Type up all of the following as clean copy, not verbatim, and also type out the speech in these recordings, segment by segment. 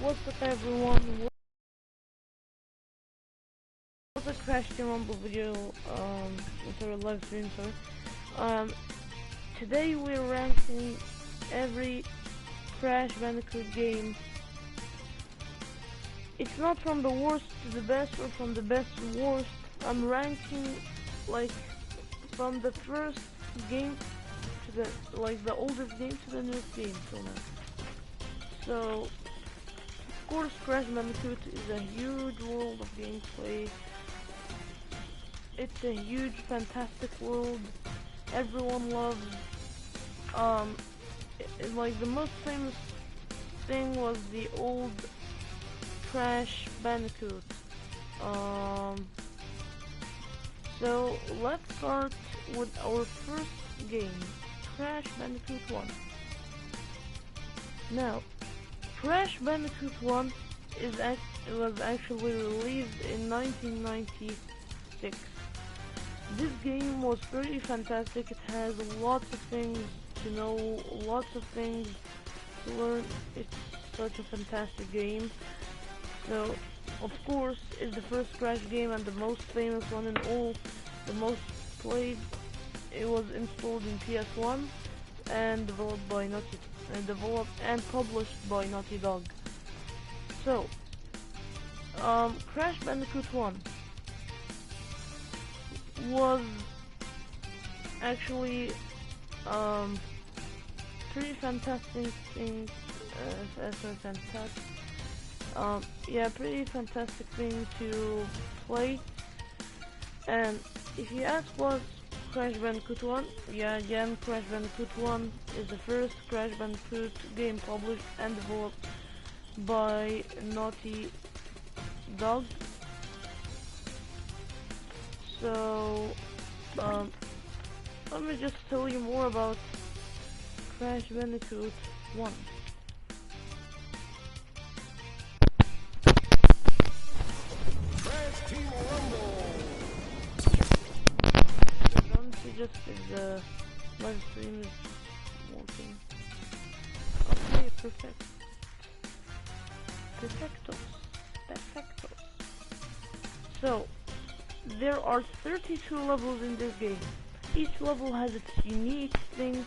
What's up everyone? What's a Crash Rumble video, sorry, live stream, sorry. Today we're ranking every Crash Bandicoot game. It's not from the worst to the best or from the best to worst. I'm ranking like from the first game to the oldest game to the newest game till now. So of course Crash Bandicoot is a huge world of gameplay. It's a huge, fantastic world. Everyone loves. Like the most famous thing was the old Crash Bandicoot. So let's start with our first game, Crash Bandicoot 1. Now, Crash Bandicoot 1 was actually released in 1996. This game was pretty fantastic. It has lots of things to know, lots of things to learn. It's such a fantastic game. So, of course, it's the first Crash game and the most famous one in all, the most played. It was installed in PS1 and developed and published by Naughty Dog. So, Crash Bandicoot 1 was actually pretty fantastic thing. Pretty fantastic thing to play. And if you ask what's Crash Bandicoot 1, again, Crash Bandicoot 1 is the first Crash Bandicoot game published and developed by Naughty Dog. So, let me just tell you more about Crash Bandicoot 1. Crash Team Rumble! Don't suggest if the live stream is working. Okay, perfectos. So, there are 32 levels in this game. Each level has its unique thing,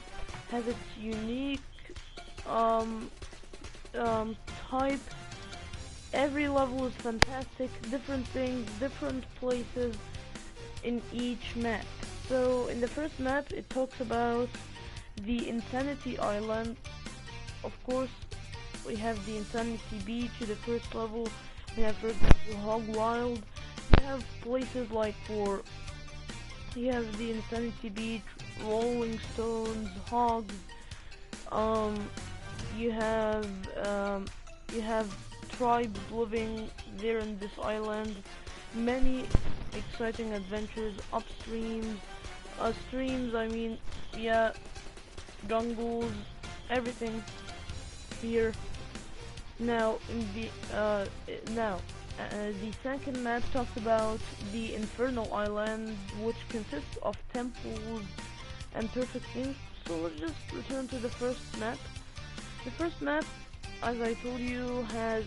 has its unique type. Every level is fantastic, different things, different places in each map. So in the first map it talks about the Insanity Island. Of course we have the Insanity Beach in the first level. We have, for example, Hog Wild. You have places like you have the Insanity Beach, Rolling Stones, Hogs. You have tribes living there in this island. Many exciting adventures, upstreams, streams. I mean, jungles, everything here. Now, the second map talks about the Infernal Island, which consists of temples and perfect things. So let's just return to the first map. The first map, as I told you, has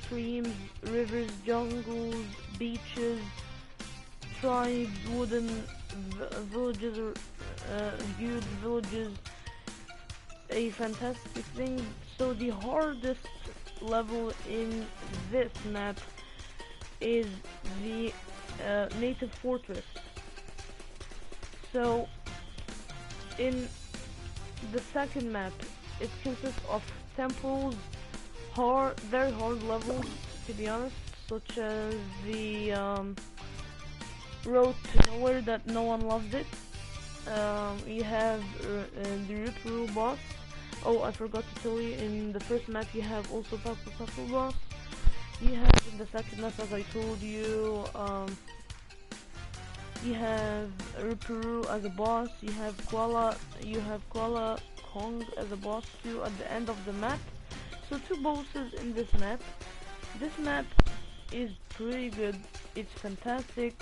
streams, rivers, jungles, beaches, tribes, wooden villages, or huge villages. A fantastic thing. So the hardest level in this map is the native fortress. So in the second map it consists of temples, very hard levels to be honest, such as the road to nowhere that no one loves it. You have the Ripuru boss. Oh, I forgot to tell you, in the first map you have also Puffle boss. You have in the second map, as I told you, you have Ripuru as a boss. You have Koala Kong as a boss too at the end of the map. So 2 bosses in this map. This map is pretty good. It's fantastic.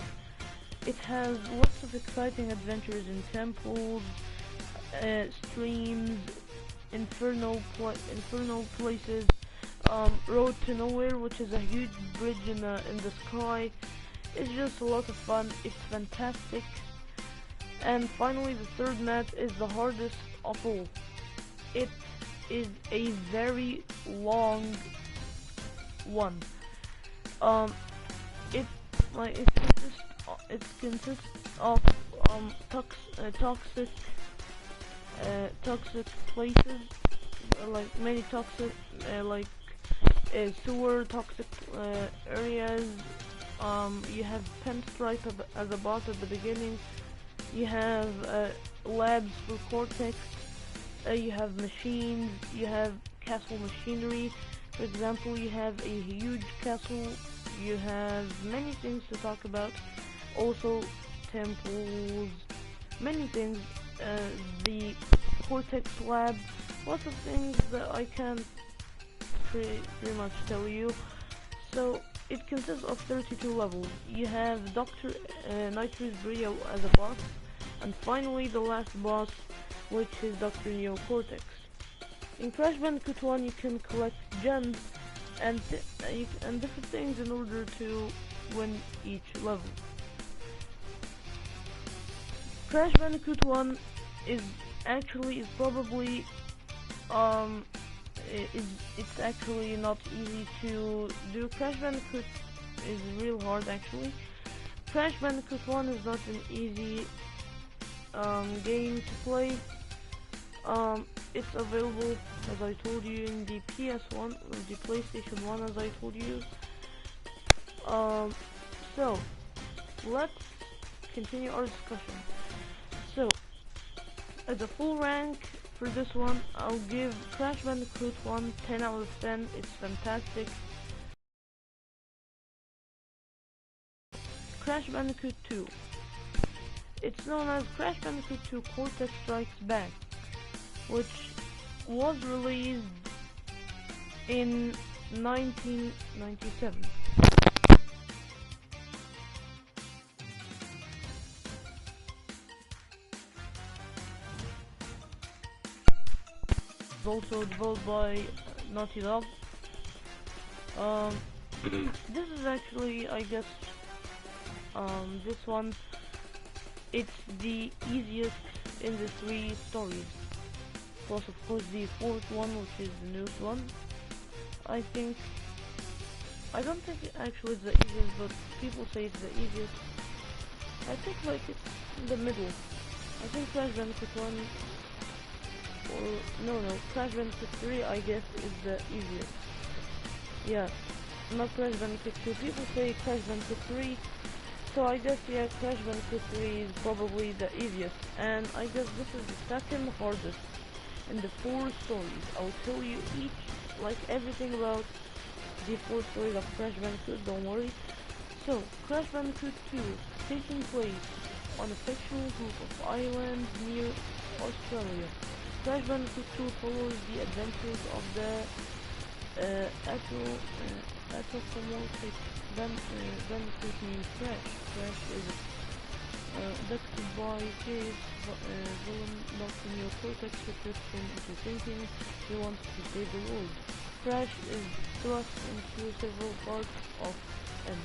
It has lots of exciting adventures in temples, streams, infernal places, Road to Nowhere, which is a huge bridge in the sky. It's just a lot of fun. It's fantastic. And finally, the third map is the hardest of all. It is a very long one. Um, it it consists of toxic places, like many toxic sewer toxic areas. You have Pinstripe as a boss at the beginning. You have labs for Cortex. You have machines. You have castle machinery. For example, you have a huge castle. You have many things to talk about. Also, temples, many things. The Cortex lab, lots of things that I can't pretty much tell you. So it consists of 32 levels. You have Dr. Nitrous Brio as a boss, and finally the last boss, which is Dr. Neo Cortex. In Crash Bandicoot 1, you can collect gems and different things in order to win each level. Crash Bandicoot 1 is probably it's actually not easy to do. Crash Bandicoot is real hard actually. Crash Bandicoot 1 is not an easy game to play. It's available, as I told you, in the PS1 or the PlayStation 1, as I told you. So let's continue our discussion. So as a full rank for this one, I'll give Crash Bandicoot 1 10 out of 10. It's fantastic. Crash Bandicoot 2. It's known as Crash Bandicoot 2 Cortex Strikes Back, which was released in 1997. It's also developed by Naughty Dog. This is actually, I guess, this one, it's the easiest in the three stories. Plus, of course, the fourth one, which is the newest one. I don't think it actually is the easiest, but people say it's the easiest. I think like it's in the middle. I think Crash Bandicoot 1, or no, Crash Bandicoot 3, I guess, is the easiest. Yeah, not Crash Bandicoot 2. People say Crash Bandicoot 3, so I guess, yeah, Crash Bandicoot 3 is probably the easiest. And I guess this is the second hardest in the four stories. I'll tell you each, like everything about the four stories of Crash Bandicoot, don't worry. So, Crash Bandicoot 2, taking place on a fictional group of islands near Australia. Crash Bandicoot 2 follows the adventures of the anthropomorphic Bandicoot named Crash. Crash is abducted by curious villain Dr. Neo Cortex, who tricks him into thinking he wants to save the world. Crash is thrust into several parts of him.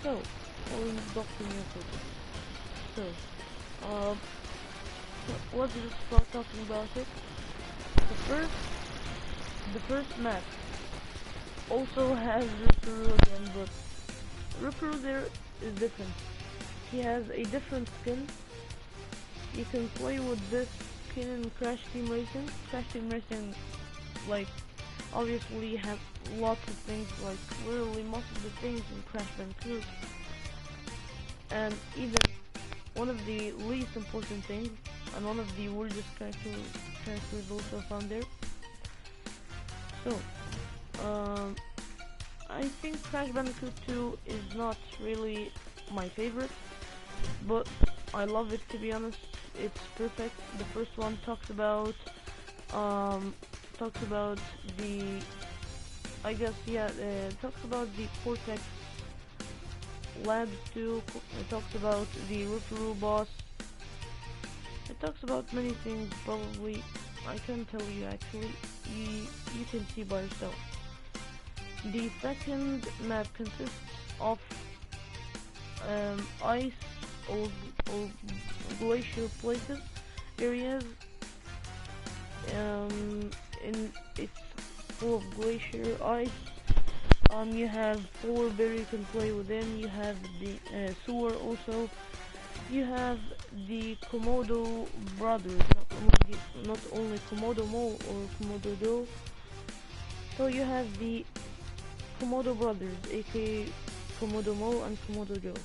So, following Dr. Neo Cortex. So, let's just start talking about it. The first map also has Ripperoo again, but Ripperoo there is different. He has a different skin. You can play with this skin in Crash Team Racing. Crash Team Racing, like, obviously have lots of things, like literally most of the things in Crash Bandicoot. And even one of the least important things, and one of the weirdest characters also found there. So, I think Crash Bandicoot 2 is not really my favorite, but I love it, to be honest. It's perfect. The first one talks about the, I guess, yeah, talks about the Cortex labs too. It talks about the Ripperoo boss. It talks about many things, probably. I can tell you actually. You can see by yourself. The second map consists of ice or glacier places, areas. In it's full of glacier ice. You have floor where you can play within. You have the sewer also. You have the Komodo brothers, not only Komodo Mo or Komodo Do. So you have the Komodo brothers, aka Komodo Mo and Komodo Joe.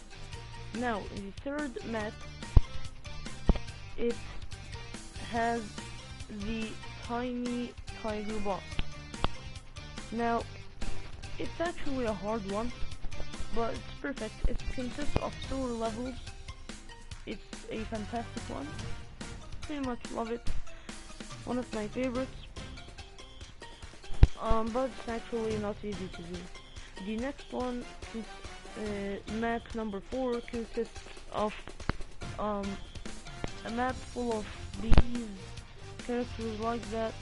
Now, in the third map, it has the tiny tiger boss. Now, it's actually a hard one, but it's perfect. It consists of sewer levels. It's a fantastic one. Pretty much love it. One of my favorites. But it's actually not easy to do. The next one, map number 4, consists of a map full of these characters like that.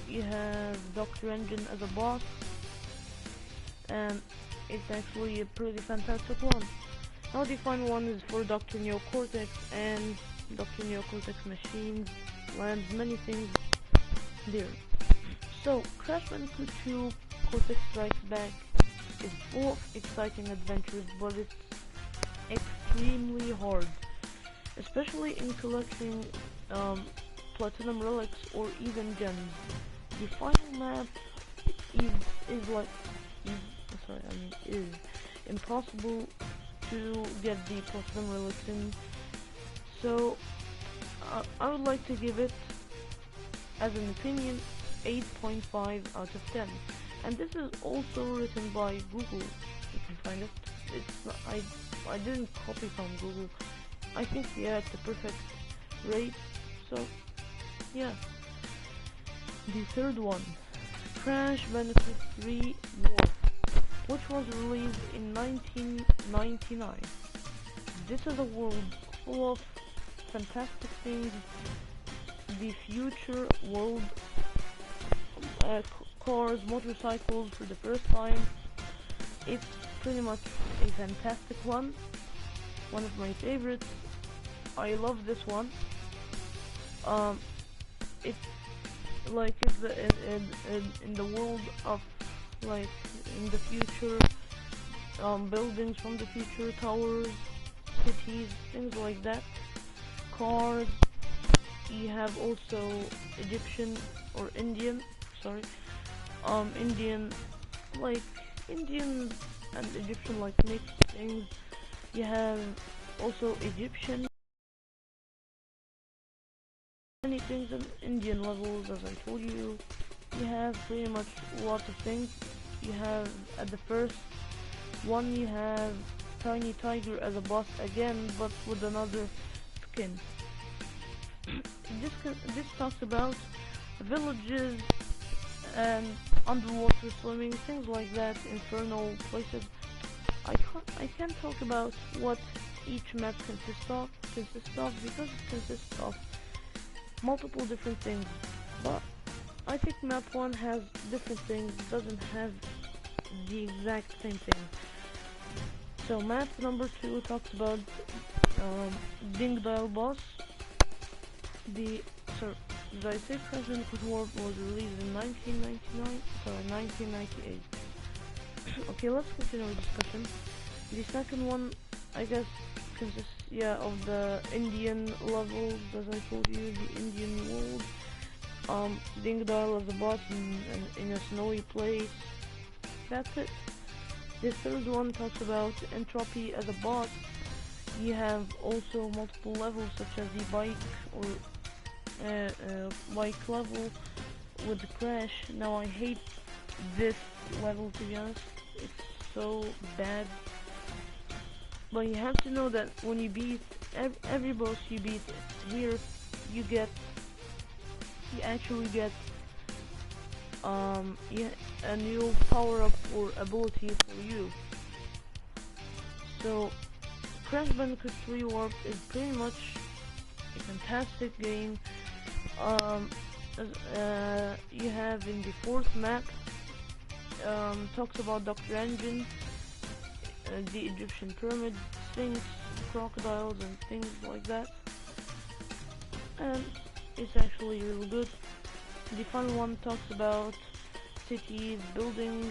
You have Dr. Engine as a boss, and it's actually a pretty fantastic one. Now the final one is for Dr. Neocortex and Dr. Neocortex machines, lands, many things there. So, Crash Bandicoot 2 Cortex Strikes Back is full of exciting adventures, but it's extremely hard, especially in collecting platinum relics or even gems. The final map is impossible to get the platinum relics in. So I would like to give it, as an opinion, 8.5 out of 10. And this is also written by Google. You can find it. It's not, I didn't copy from Google. I think it's the perfect rate. So yeah. The third one, Crash Bandicoot 3 War, which was released in 1999. This is a world full of fantastic things. The future world, cars, motorcycles for the first time. It's pretty much a fantastic one. One of my favorites. I love this one. It's like in the world of, like, in the future, buildings from the future, towers, cities, things like that, cars. You have also Egyptian or Indian, Indian, like Indian and Egyptian, like, mixed things. You have also Egyptian, many things in Indian levels, as I told you. You have pretty much lots of things. You have, at the first one, you have Tiny Tiger as a boss again, but with another skin. This talks about villages and underwater swimming, things like that, infernal places. I can't talk about what each map consists of because it consists of multiple different things, but I think map 1 has different things, doesn't have the exact same thing. So map number 2 talks about Ding Dial Boss. Did I say Crash Bandicoot Warp was released in 1998. Okay, let's continue our discussion. The second one, I guess, consists, of the Indian levels, as I told you, the Indian world. Ding Dial as a boss in a snowy place. That's it. The third one talks about Entropy as a boss. You have also multiple levels, such as the bike or bike level with the Crash. Now I hate this level, to be honest. It's so bad. But you have to know that when you beat every boss you beat here, you actually get a new power up or ability for you. So Crash Bandicoot 3 Warped is pretty much a fantastic game. You have in the fourth map, talks about Dr. Engine, the Egyptian pyramid, sphinx, crocodiles, and things like that. And it's actually really good. The final one talks about cities, buildings,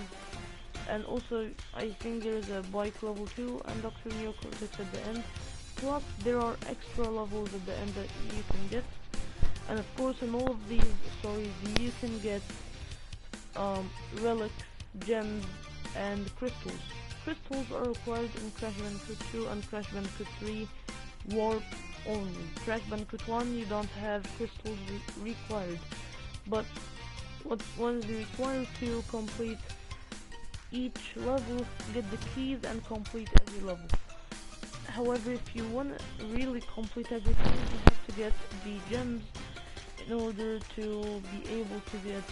and also I think there's a bike level 2 and Dr. Neocortex at the end. Plus there are extra levels at the end that you can get. And of course in all of these stories you can get relics, gems, and crystals. Crystals are required in Crash Bandicoot 2 and Crash Bandicoot 3 warp only. Crash Bandicoot 1 you don't have crystals required, but what is required to complete each level, get the keys and complete every level. However, if you want to really complete everything, you have to get the gems in order to be able to get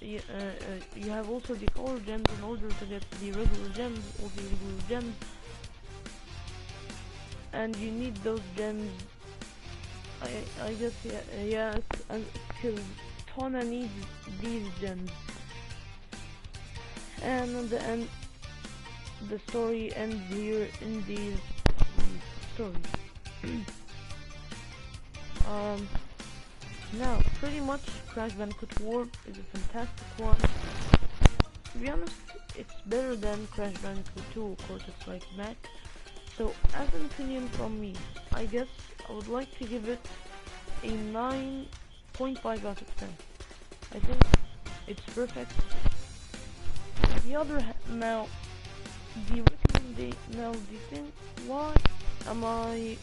you have also the color gems in order to get the regular gems or the regular gems, and you need those gems. I guess yeah, because Tona needs these gems, and at the end the story ends here in these stories. Now, pretty much Crash Bandicoot Warp is a fantastic one. To be honest, it's better than Crash Bandicoot 2 Cortex Strikes Back. So, as an opinion from me, I guess I would like to give it a 9.5 out of 10. I think it's perfect. Now, the thing, why am I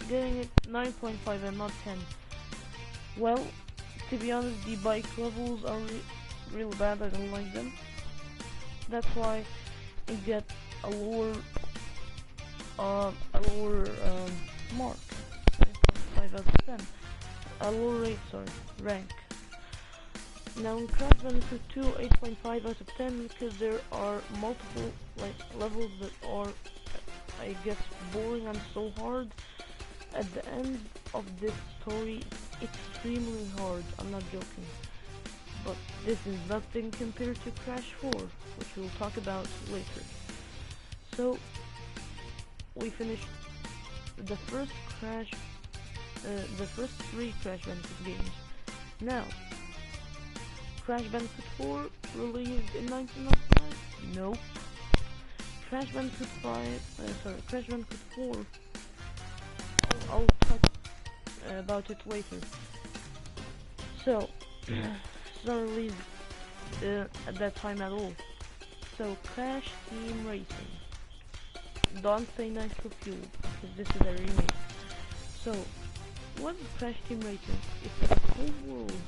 getting it 9.5 and not 10? Well, to be honest, the bike levels are really bad. I don't like them. That's why it gets a lower mark, 9.5 out of 10. A lower rate, rank. Now in Crash Bandicoot 2, 8.5 out of 10 because there are multiple levels that are, I guess, boring and so hard. At the end of this story, it's extremely hard, I'm not joking. But this is nothing compared to Crash 4, which we'll talk about later. So, we finished the first three Crash Bandicoot games. Now, Crash Bandicoot 4 released in 1999? Nope. Crash Bandicoot 4. I'll talk about it later. So, it's not released at that time at all. So, Crash Team Racing. Don't say Nitro Fuel, because this is a remake. So, what is Crash Team Racing? It's a whole world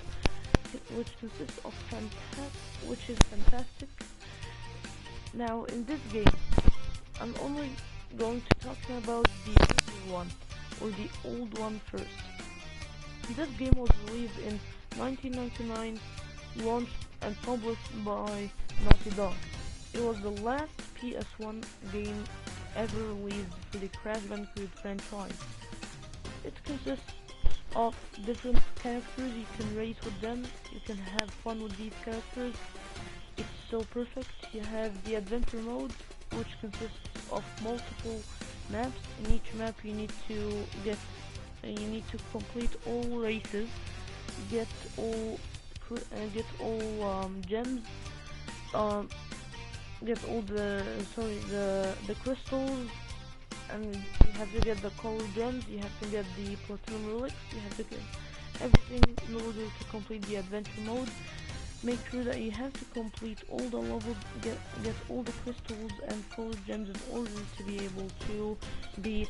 which consists of fantastic. Now, in this game, I'm only going to talk about the original one, or the old one first. This game was released in 1999, launched and published by Naughty Dog. It was the last PS1 game ever released for the Crash Bandicoot franchise. It consists of different characters. You can race with them, you can have fun with these characters. It's so perfect. You have the adventure mode, which consists of multiple maps. In each map you need to complete all races, get all gems, get all the crystals, and you have to get the color gems, you have to get the platinum relics, you have to get everything in order to complete the adventure mode. Make sure that you have to complete all the levels, get all the crystals and colored gems in order to be able to beat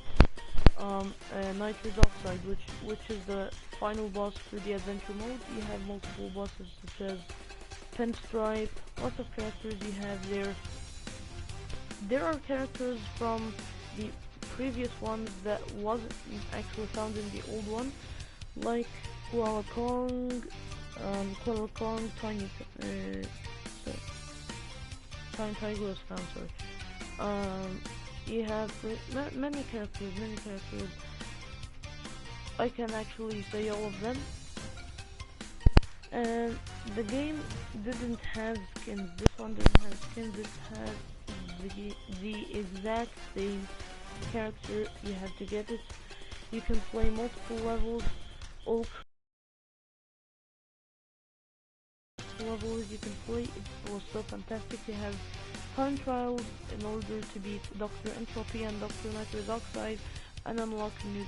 Nitrous Oxide, which is the final boss for the adventure mode. You have multiple bosses such as Pinstripe, lots of characters you have there. There are characters from the previous ones that wasn't actually found in the old one, like Kuala Kong, Tiny Tiger was found, sorry. You have many characters. I can actually say all of them. And the game didn't have skins. This one didn't have skins. It has the exact same character. You have to get it. You can play multiple levels, all levels you can play. It was so fantastic. You have time trials in order to beat Dr. Entropy and Dr. Nitrous Oxide and unlock new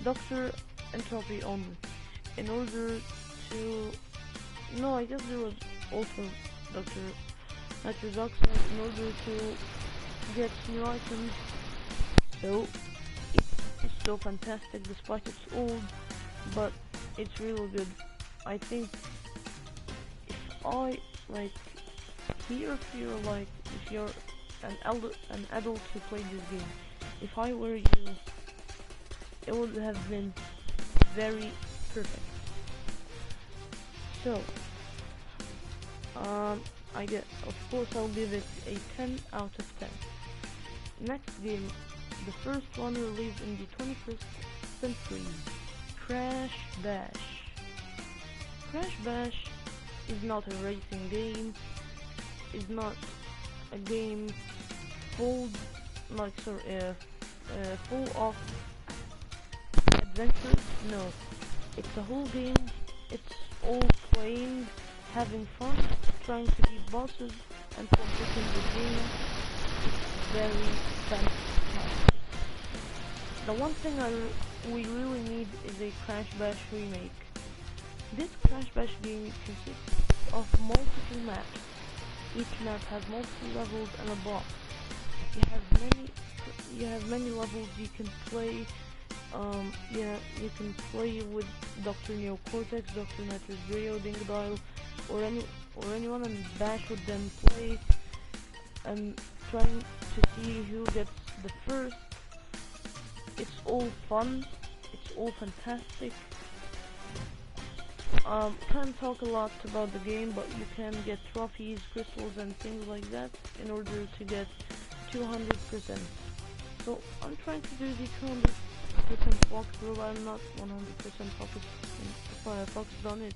Dr. Entropy only. In order to no, I guess there was also Dr. Nitrous Oxide in order to get new items. So it's so fantastic despite it's old, but it's really good. I think if I like here, if you're an adult who played this game, if I were you, it would have been very perfect. So I get, of course I'll give it a 10 out of 10. Next game, the first one released in the 21st century, Crash Bash. Crash Bash is not a racing game, is not a game full full of adventures. No, it's a whole game. It's all playing, having fun, trying to beat bosses and completing the game. It's very fantastic. The one thing we really need is a Crash Bash remake. This Crash Bash game consists of multiple maps. Each map has multiple levels and a boss. You have many levels you can play. You can play with Dr. Neocortex, Dr. Nitrous Brio, Dingodile, or anyone, and bash with them, play and trying to see who gets the first. It's all fun. It's all fantastic. Can't talk a lot about the game, but you can get trophies, crystals, and things like that in order to get 200%. So I'm trying to do the 200% walkthrough. I'm not 100% focused on it.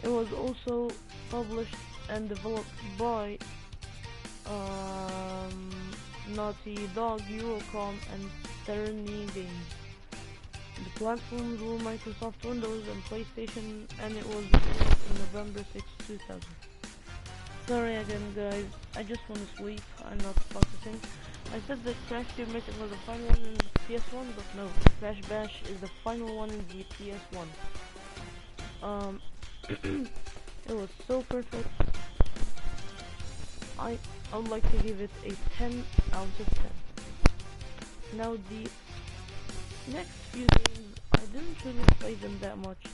It was also published and developed by Naughty Dog, Eurocom, and Sereny Games. The platforms were Microsoft Windows and PlayStation, and it was released in November 6, 2000. Sorry again, guys, I just want to sleep. I'm not focusing. I said that Crash Bandicoot was the final one in the PS1, but no, Crash Bash is the final one in the PS1. It was so perfect. I would like to give it a 10 out of 10. Now the next few games, I didn't really play them that much.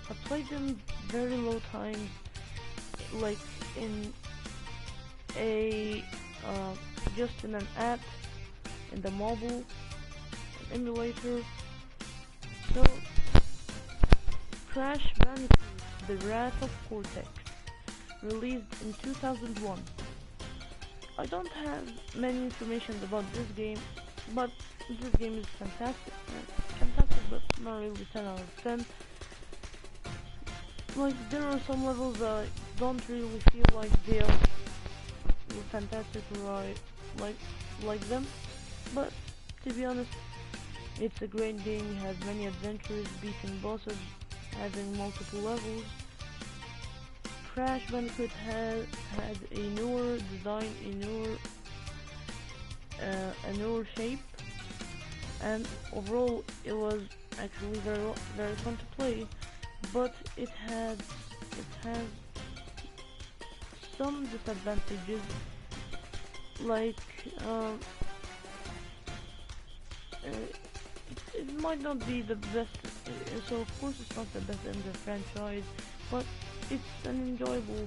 I played them very low times, like in a just in an app, in the mobile, an emulator. So Crash Bandicoot, The Wrath of Cortex, released in 2001. I don't have many information about this game, but this game is fantastic, but not really 10 out of 10. Like, there are some levels that I don't really feel like they are fantastic or I like them, but to be honest, it's a great game. You have many adventures, beating bosses, having multiple levels. Crash Bandicoot had a newer design, a newer shape, and overall it was actually very fun to play. But it has some disadvantages, like it might not be the best, so of course it's not the best in the franchise, but it's an enjoyable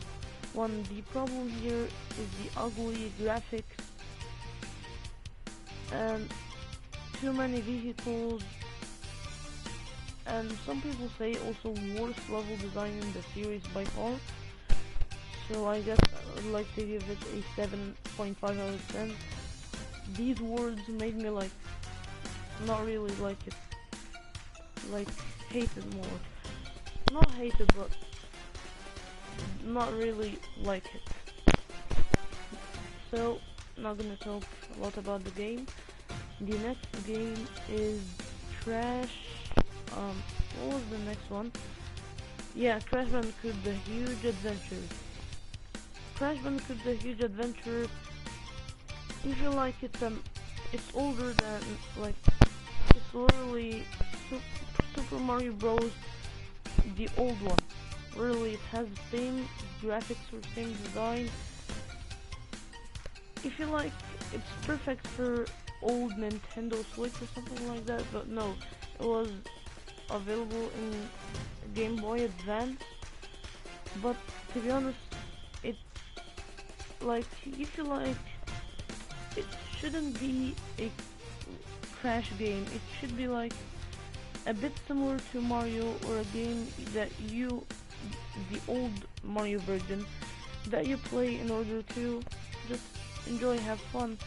one. The problem here is the ugly graphics and too many vehicles, and some people say also worst level design in the series by far. So I guess I would like to give it a 7.5 out of 10. These words made me like not really like it, like hate it more. not hate it, but not really like it. So, not gonna talk a lot about the game. The next game is Crash. What was the next one? Yeah, Crash Bandicoot: The Huge Adventure. Crash Bandicoot: The Huge Adventure. You feel like it's older than, like, it's literally Super Mario Bros. The old one. Really, it has the same graphics or same design. You feel like it's perfect for old Nintendo Switch or something like that, but no, it was available in Game Boy Advance. But to be honest, it, like, you feel like it shouldn't be a Crash game. It should be like a bit similar to Mario, or a game that the old Mario version, that you play in order to just enjoy, have fun.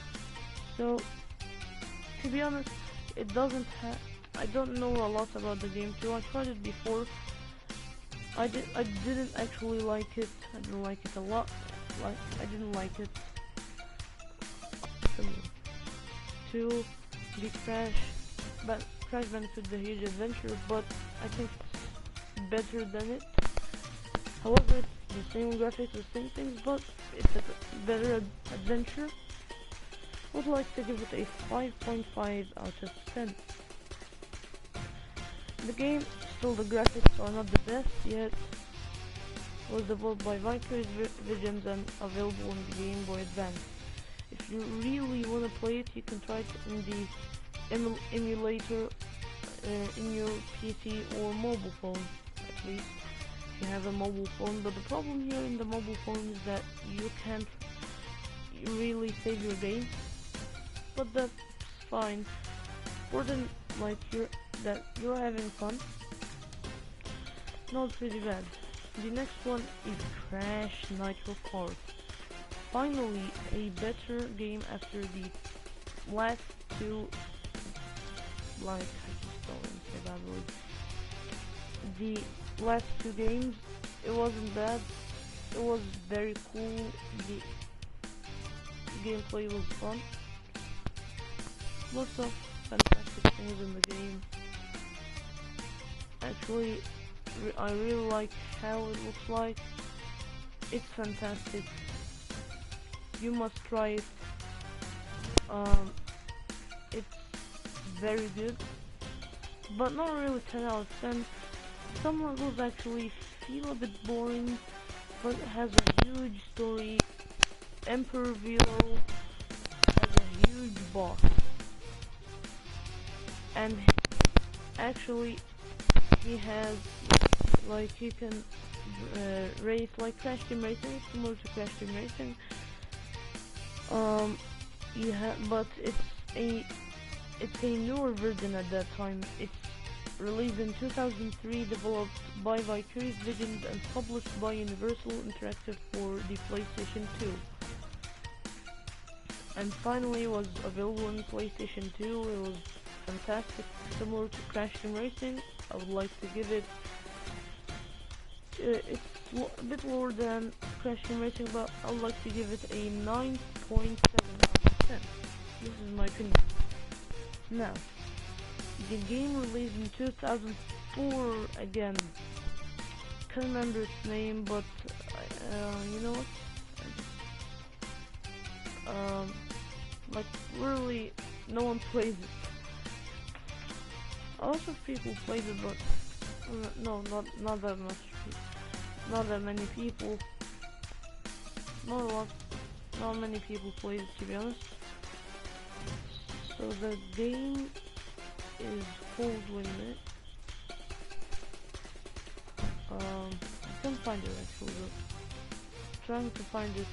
So, to be honest, it doesn't have, I don't know a lot about the game too. I tried it before. I didn't actually like it. I didn't like it a lot. Like, I didn't like it. To the Crash Bandicoot: The Huge Adventure, but I think it's better than it. However, it's the same graphics, the same things, but it's a better adventure. Would like to give it a 5.5 out of 10. The game, still the graphics are not the best yet. Was developed by Vicarious Visions and available on the Game Boy Advance. If you really want to play it, you can try it in the emulator in your PC or mobile phone, at least if you have a mobile phone. But the problem here in the mobile phone is that you can't really save your game, but that's fine. Important, like, you're having fun. Not pretty bad. The next one is Crash Nitro Kart. Finally, a better game after the last two, like, I just don't say that word. The last two games, it wasn't bad. It was very cool. The gameplay was fun. Lots of fantastic things in the game. Actually, I really like how it looks like. It's fantastic. You must try it. It's very good, but not really 10 out of 10. Some levels actually feel a bit boring, but it has a huge story. Emperor Velo has a huge boss, and actually he has, like, he can race like Crash Team Racing, similar to Crash Team Racing. But it's a newer version at that time. It's released in 2003, developed by Vicarious Visions and published by Universal Interactive for the PlayStation 2. And finally was available on PlayStation 2. It was fantastic, similar to Crash Team Racing. I would like to give it, it's a bit lower than Crash Team Racing, but I would like to give it a 9.7 out of 10. This is my opinion. Now, the game released in 2004 again. Can't remember its name, but you know what? Like, really, no one plays it. A lot of people played it, but no, not that much. Not that many people. Not many people played it, to be honest. So the game is called, wait a minute. I can't find it actually, but trying to find it.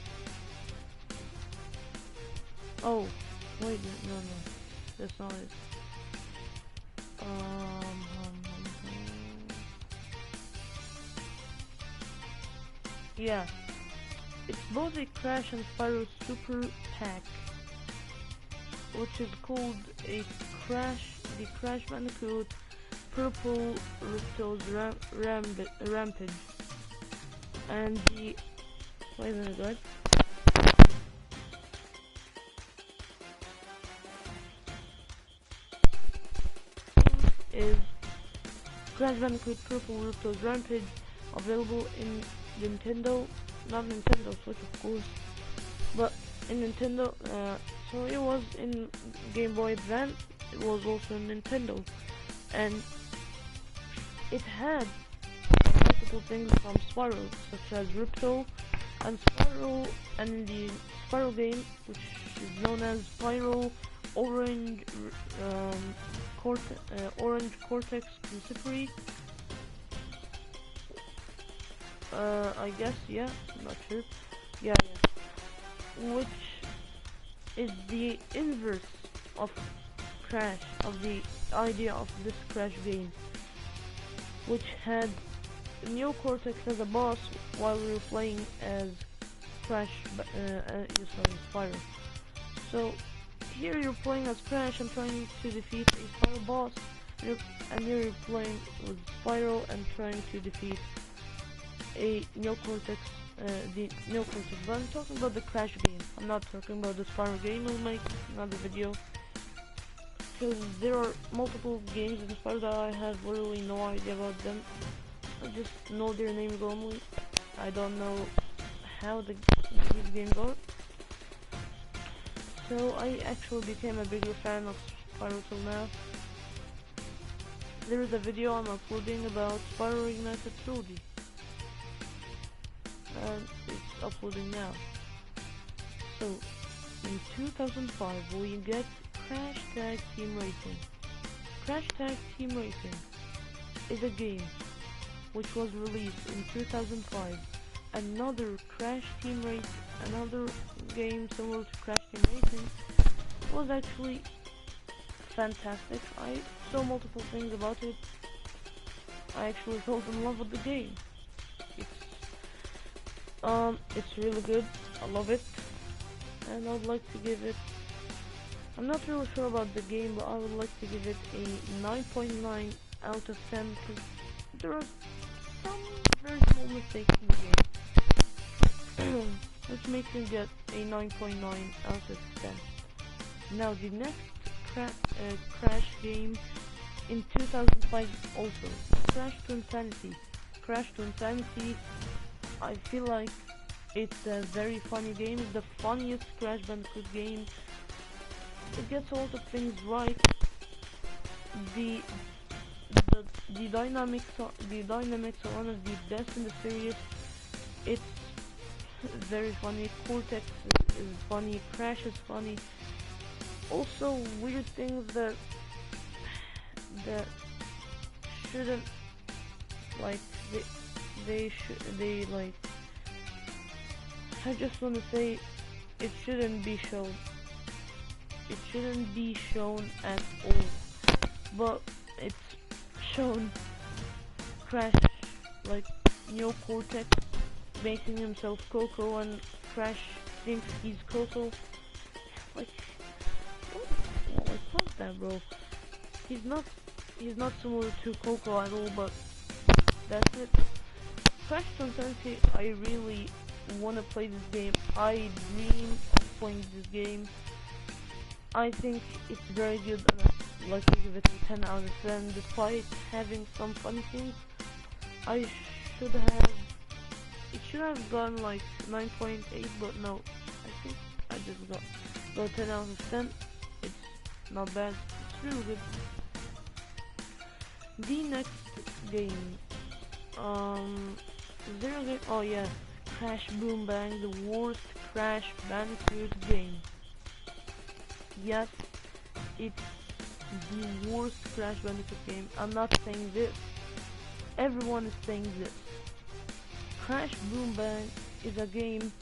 Oh, wait, no, that's not it. Yeah, it's both a Crash and Spyro Super Pack, which is called the Crash Bandicoot Purple Ripto's Rampage, and the wait a minute, what? Is Crash Bandicoot Purple Ripto's Rampage, available in Nintendo, not Nintendo Switch of course, but in Nintendo, so it was in Game Boy Advance, it was also in Nintendo, and it had multiple things from Spyro, such as Ripto, and Spyro, and in the Spyro game, which is known as Spyro Orange, Orange Cortex Crucifery, I guess, yeah, I'm not sure, yeah, which is the inverse of Crash, of the idea of this Crash game, which had Neocortex as a boss while we were playing as Spyro. So here you're playing as Crash and trying to defeat a Spyro boss, and here you're playing with Spyro and trying to defeat a Neocortex, the Neocortex. But I'm talking about the Crash game. I'm not talking about the Spyro game. We'll make another video, because there are multiple games in Spyro that I have literally no idea about them. I just know their names only. I don't know how these games are. So I actually became a bigger fan of Spyro till now. There is a video I'm uploading about Spyro Ignited Trilogy, and it's uploading now. So in 2005 we get Crash Tag Team Racing. Crash Tag Team Racing is a game which was released in 2005. Another Crash Team Race, another game similar to Crash Team Racing, was actually fantastic. I saw multiple things about it. I actually fell in love with the game. It's really good. I love it, and I would like to give it. I'm not really sure about the game, but I would like to give it a 9.9 out of 10, because there are some very small mistakes in the game, which makes it get a 9.9 out of 10. Now the next Crash game in 2005 also, Crash to Insanity. Crash to Insanity, I feel like it's a very funny game. It's the funniest Crash Bandicoot game. It gets a lot of things right. The dynamics are one of the best in the series. It's very funny. Cortex is funny. Crash is funny. Also, weird things that shouldn't, like, they like, I just want to say it shouldn't be shown. It shouldn't be shown at all, but it's shown. Crash, like, Neocortex making himself Coco, and Crash thinks he's Coco. Like, what's that, bro? He's not similar to Coco at all, but that's it. Crash to Insanity, I really want to play this game. I dream of playing this game. I think it's very good, and I'd like to give it a 10 out of 10, despite having some funny things. It should have gone like 9.8, but no, I think I just got 10 out of 10. It's not bad, it's really good. The next game, oh yeah, Crash Boom Bang, the worst Crash Bandicoot game. Yes, it's the worst Crash Bandicoot game. I'm not saying this. Everyone is saying this. Crash Boom Bang is a game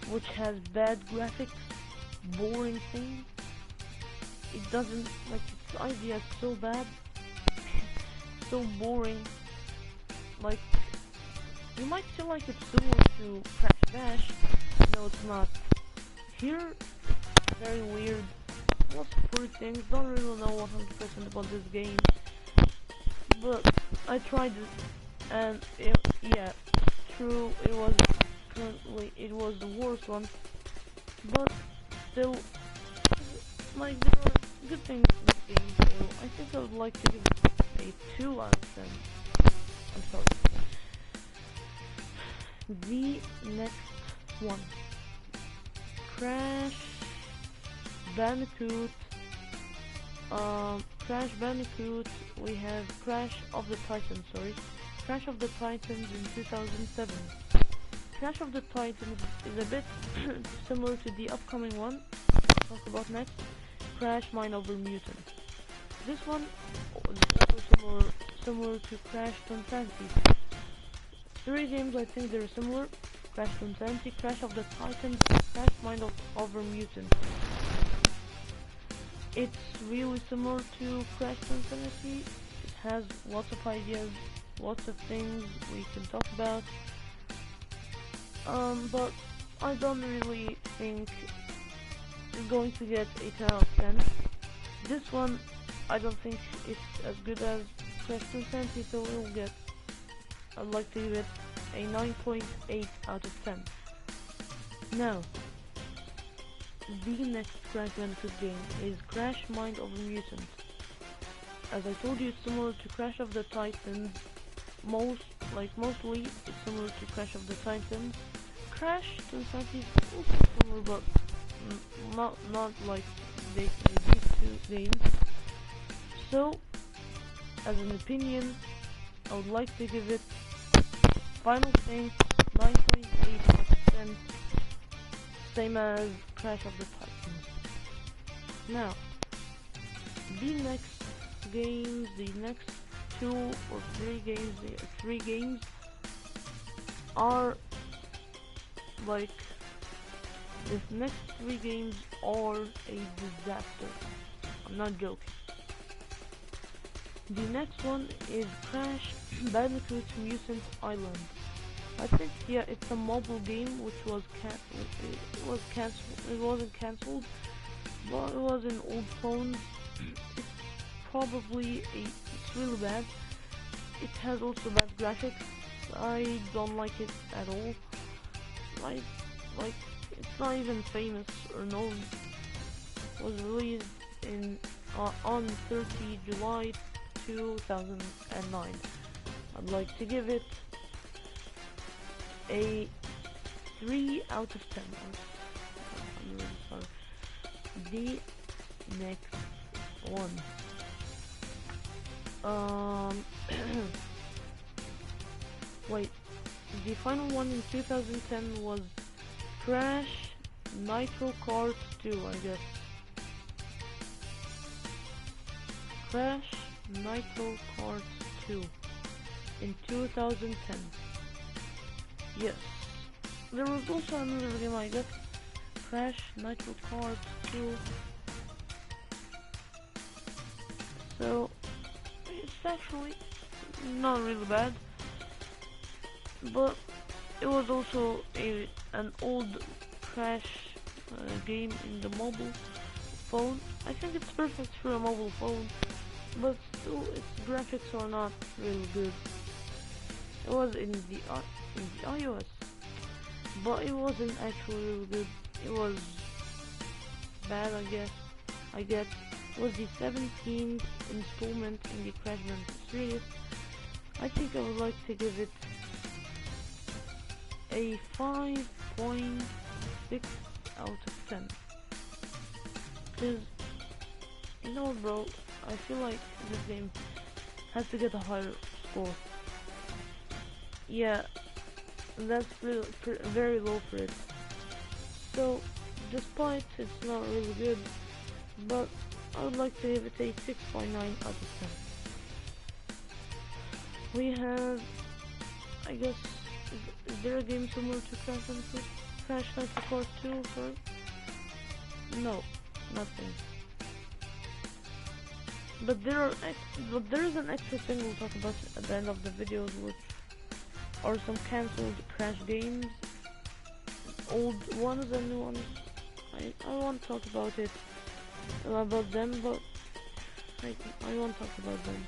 which has bad graphics, boring things. It doesn't, like, its idea is so bad, so boring. Like, you might feel like it's similar to Crash Bash. No, it's not. Here, it's very weird. Lots of weird things. Don't really know 100% about this game. but I tried it, and yeah, true, it was the worst one, but still, like, there are good things in this game, so I think I would like to give it a 2 out of 10. I'm sorry. The next one, Crash Bandicoot. Crash Bandicoot. We have Crash of the Titans. Sorry, Crash of the Titans in 2007. Crash of the Titans is a bit similar to the upcoming one I'll talk about next, Crash Mind Over Mutant. This one is also similar to Crash Bandicoot. 3 games I think they're similar: Crash Bandicoot, Crash of the Titans, Crash Mind Over Mutant. It's really similar to Crash Bandicoot. It has lots of ideas, lots of things we can talk about. But I don't really think it's going to get a 10 out of 10. This one, I don't think it's as good as Crash Bandicoot, so I'd like to give it a 9.8 out of 10. Now, the next Crash Bandicoot game is Crash Mind Over Mutant. As I told you, it's similar to Crash of the Titans. Mostly, it's similar to Crash of the Titans. Crash Bandicoot is also similar, but not like these 2 games. So, as an opinion, I would like to give it final thing 9.8 out of 10, same as Crash of the Titans. Now, the next games, the next 2 or 3 games, the 3 games are like, the next 3 games are a disaster. I'm not joking. The next one is Crash Bandicoot Mutant Island. I think, yeah, it's a mobile game which was it wasn't cancelled, but it was in old phones. It's really bad. It has also bad graphics. I don't like it at all. Like it's not even famous or known. It was released on 30 July 2009. I'd like to give it a 3 out of 10. I'm really sorry. The next one. Wait. The final one in 2010 was Crash Nitro Kart 2, I guess. Crash Nitro Kart 2 in 2010. Yes. There was also another game, I guess. Crash Nitro Kart 2. So, it's actually not really bad. But it was also an old Crash game in the mobile phone. I think it's perfect for a mobile phone, but still its graphics are not really good. It was in the iOS, but it wasn't actually really good. It was bad, I guess. It was the 17th installment in the Crash Bandicoot series. I think I would like to give it a 5.6 out of 10. Cause, you know what, bro, I feel like this game has to get a higher score. Yeah, that's very low for it. So, despite it's not really good, but I would like to give it a 6.9 out of 10. We have, I guess, is there a game similar to Crash Bandicoot? Crash Nitro Kart 2, sorry? No, nothing. But there is an extra thing we'll talk about at the end of the videos, which are some cancelled Crash games, old ones and new ones. I won't talk about them, but I won't talk about them.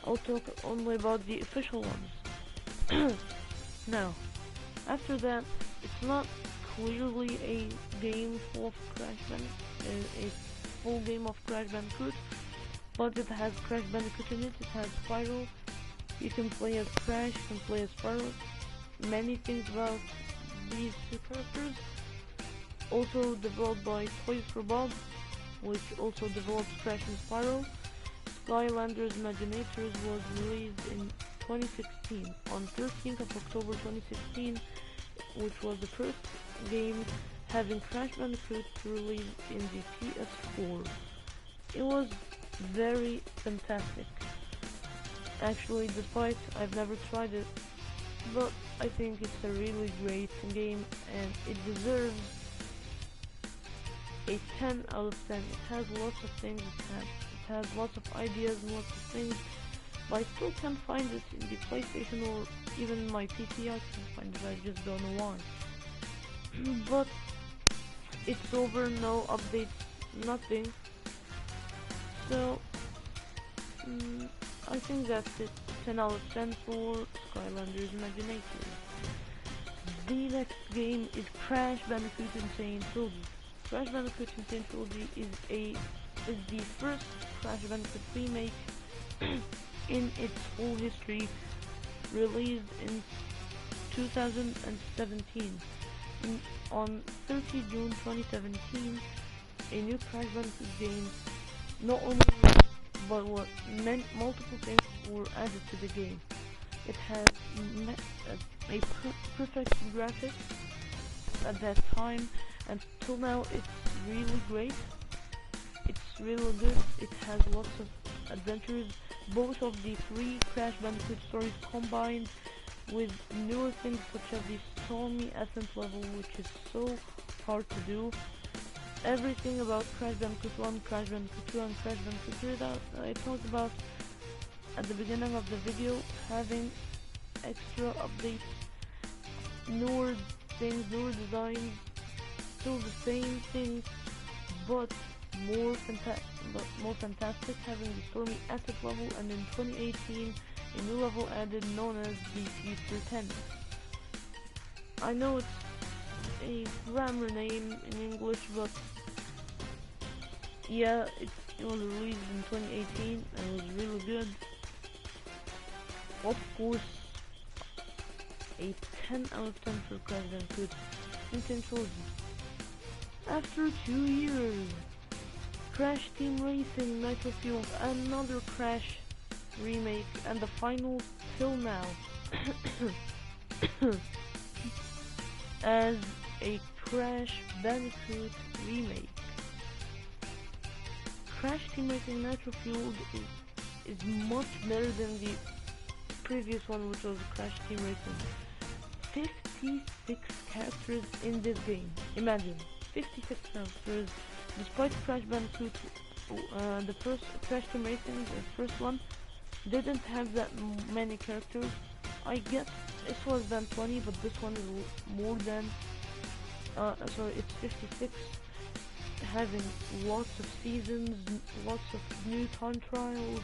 I'll talk only about the official ones. Now, after that, it's not clearly a game full of a full game of Crash Bandicoot, but it has Crash Bandicoot in it. It has Spyro. You can play as Crash, you can play as Spyro. Many things about these two characters. Also developed by Toys for Bob, which also develops Crash and Spyro. Skylanders Imaginators was released in 2016, on 13th of October 2016, which was the first game having Crash Bandicoot released in the PS4. It was very fantastic. Actually, despite I've never tried it, but I think it's a really great game and it deserves a 10 out of 10. It has lots of things, it has lots of ideas and lots of things, but I still can't find it in the PlayStation or even my PC. I can't find it, I just don't know why. But it's over, no updates, nothing. So I think that's it. 10 out of 10 for Skylanders Imaginators. The next game is Crash Bandicoot Insane Trilogy. Crash Bandicoot Insane Trilogy is the first Crash Bandicoot remake in its full history, released in 2017. On 30 June 2017, a new Crash Bandicoot game not only but what multiple things were added to the game. It has a perfect graphics at that time, and till now it's really great. It's really good. It has lots of adventures, both of the three Crash Bandicoot stories combined with newer things such as the Stormy Ascent level, which is so hard to do. Everything about Crash Bandicoot 1, Crash Bandicoot 2, and Crash Bandicoot 3 that I talked about at the beginning of the video, having extra updates, newer things, newer designs, still the same things, but more fantastic, having the Stormy Ascent level, and in 2018 a new level added known as the Future 10. I know it's a grammar name in English, but yeah, it was released in 2018 and was really good. Of course, a 10 out of 10 for Crash Bandicoot Insane Trilogy. After 2 years, Crash Team Racing Nitro Fueled, another Crash remake, and the final till now as a Crash Bandicoot remake. Crash Team Racing Nitro Fueled is much better than the previous one, which was Crash Team Racing. 56 characters in this game. Imagine, 56 characters. Despite Crash Bandicoot, the first Crash Team Racing, the first one, didn't have that many characters. I guess it was than 20, but this one is more than, sorry, it's 56, having lots of seasons, lots of new time trials,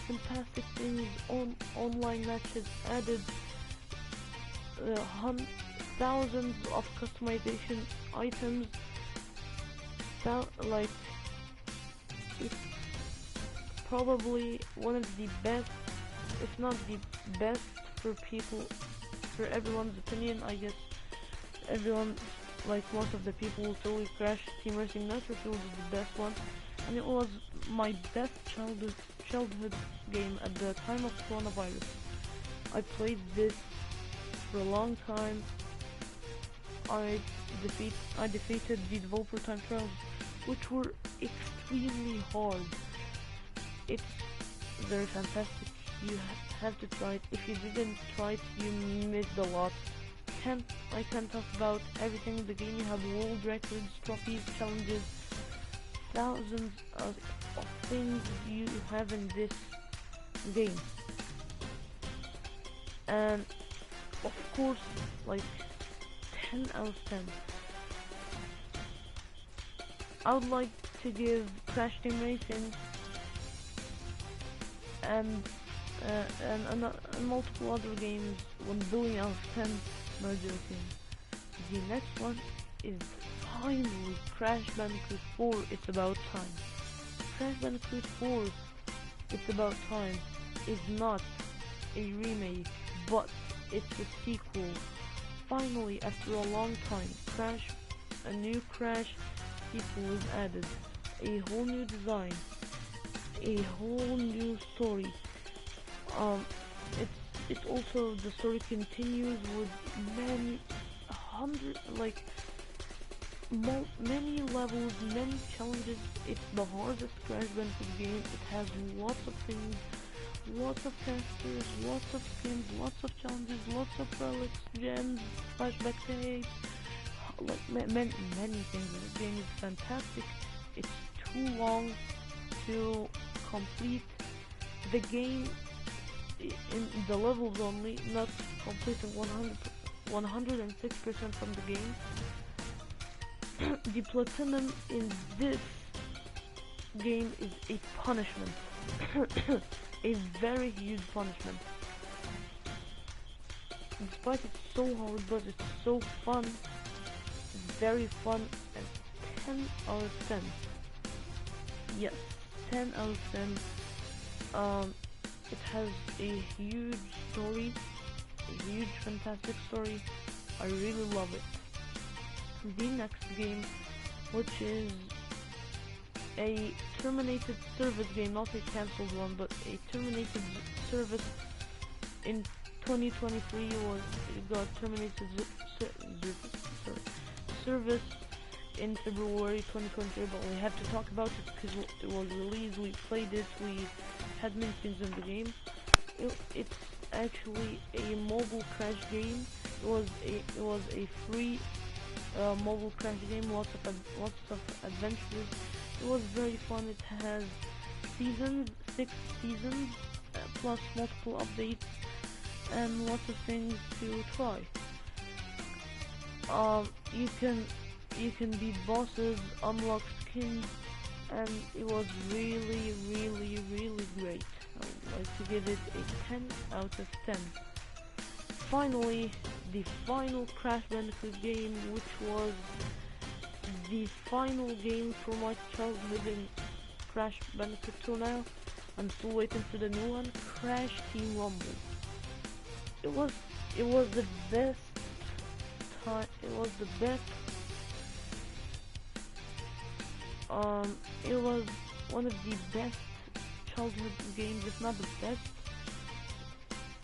fantastic things, online matches added, thousands of customization items. Like, it's probably one of the best, if not the best, for people, for everyone's opinion. I guess everyone, like most of the people, will tell you Crash Team Racing Nitro Fueled is the best one, and it was my best childhood game at the time of coronavirus. I played this for a long time. I defeated the developer time trials, which were extremely hard. It's very fantastic. You have to try it. If you didn't try it, you missed a lot. I can't talk about everything in the game. You have world records, trophies, challenges, thousands of things you have in this game. And of course, like 10 out of 10. I would like to give Crash Team Racing and and multiple other games, 1 billion out of 10, no joking. The next one is finally Crash Bandicoot 4, It's About Time. Crash Bandicoot 4, It's About Time is not a remake, but it's a sequel. Finally, after a long time, a new Crash sequel is added. A whole new design, a whole new story. It's also, the story continues with many many levels, many challenges. It's the hardest Crash Bandicoot game. It has lots of things, lots of characters, lots of skins, lots of challenges, lots of relics, gems, flashback tapes, many things. The game is fantastic. It's too long to complete the game in the levels only, not completing 106% from the game. The platinum in this game is a punishment. A very huge punishment. Despite it's so hard, but it's so fun. It's very fun, and 10 out of 10. Yes, 10 out of 10. It has a huge story, a huge fantastic story. I really love it. The next game, which is a terminated service game, not a cancelled one, but a terminated service in 2023, it got terminated service in February 2023, but we have to talk about it because it was released, we played it, we had many things in the game. It's actually a mobile Crash game. It was a free mobile Crash game, lots of adventures. It was very fun. It has 6 seasons, plus multiple updates and lots of things to try. You can beat bosses, unlock skins, and it was really great. I'd like to give it a 10 out of 10. Finally, the final Crash Bandicoot game, which was the final game for my childhood in Crash Bandicoot 2 now. I'm still waiting for the new one, Crash Team Rumble. It was the best time. It was the best. It was one of the best childhood games, if not the best.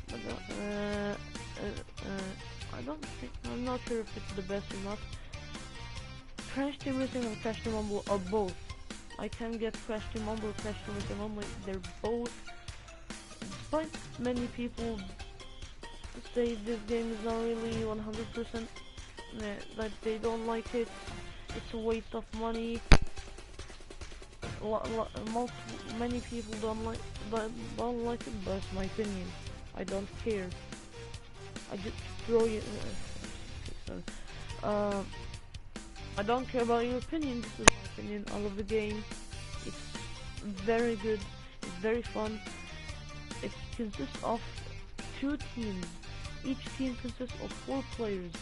But I'm not sure if it's the best or not. Crash Team Racing and Crash Team Rumble are both. I can get Crash Team Rumble or Crash Team Racing only. They're both. Despite many people say this game is not really 100%, that they don't like it, it's a waste of money. Many people don't like it, but it's my opinion. I don't care. I just throw you. I don't care about your opinion. This is my opinion. I love the game. It's very good. It's very fun. It consists of 2 teams. Each team consists of 4 players.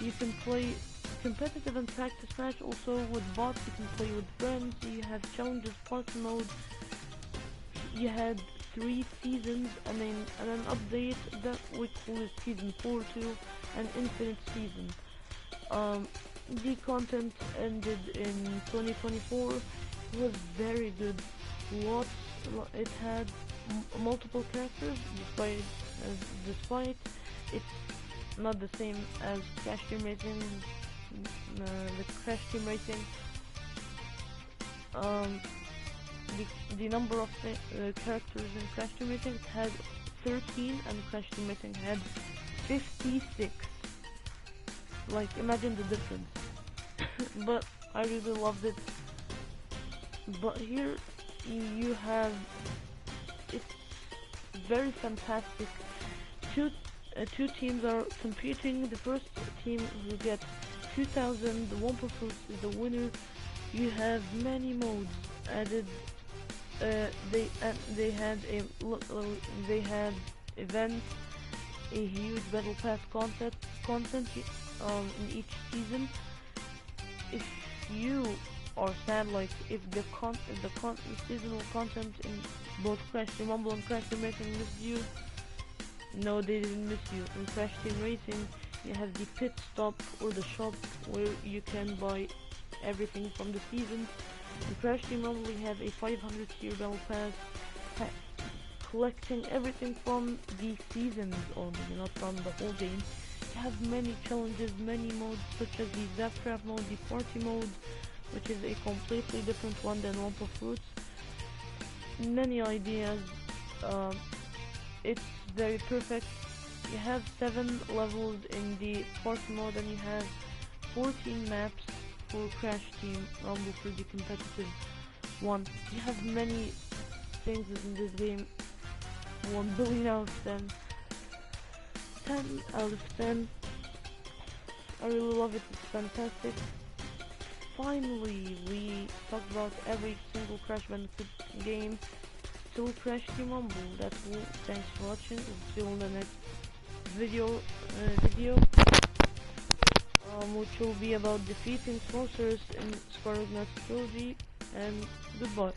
You can play competitive and practice match, also with bots. You can play with friends. You have challenges, party mode. You had 3 seasons and then an update that we call it season 4 too, an infinite season. The content ended in 2024. It was very good. It had multiple characters, despite it's not the same as Crash Team Racing. The Crash Team Racing, the number of characters in Crash Team Racing had 13, and Crash Team Racing had 56. Like, imagine the difference. But I really loved it. But here you have, it's very fantastic. Two teams are competing. The first team will get 2,000. The Wumpa Fruits is the winner. You have many modes added they had events, a huge battle pass content in each season. If you are sad, like if the seasonal content in both Crash Team Rumble and Crash Team Racing missed you, no, they didn't miss you. In Crash Team Racing, you have the pit stop or the shop where you can buy everything from the seasons. In Crash Team Rumble, we have a 500 tier battle pass, collecting everything from the seasons only, not from the whole game. You have many challenges, many modes, such as the Zapcraft mode, the party mode, which is a completely different one than Wumpa Fruits. Many ideas. It's very perfect. You have 7 levels in the party mode, and you have 14 maps for Crash Team Rumble for the competitive one. You have many things in this game. 1 billion out of 10. 10 out of 10. I really love it. It's fantastic. Finally, we talked about every single Crash Bandicoot game till Crash Team Rumble. That's all. Thanks for watching. We'll see you in the next video, which will be about defeating sorcerers in Spyro trilogy. And goodbye.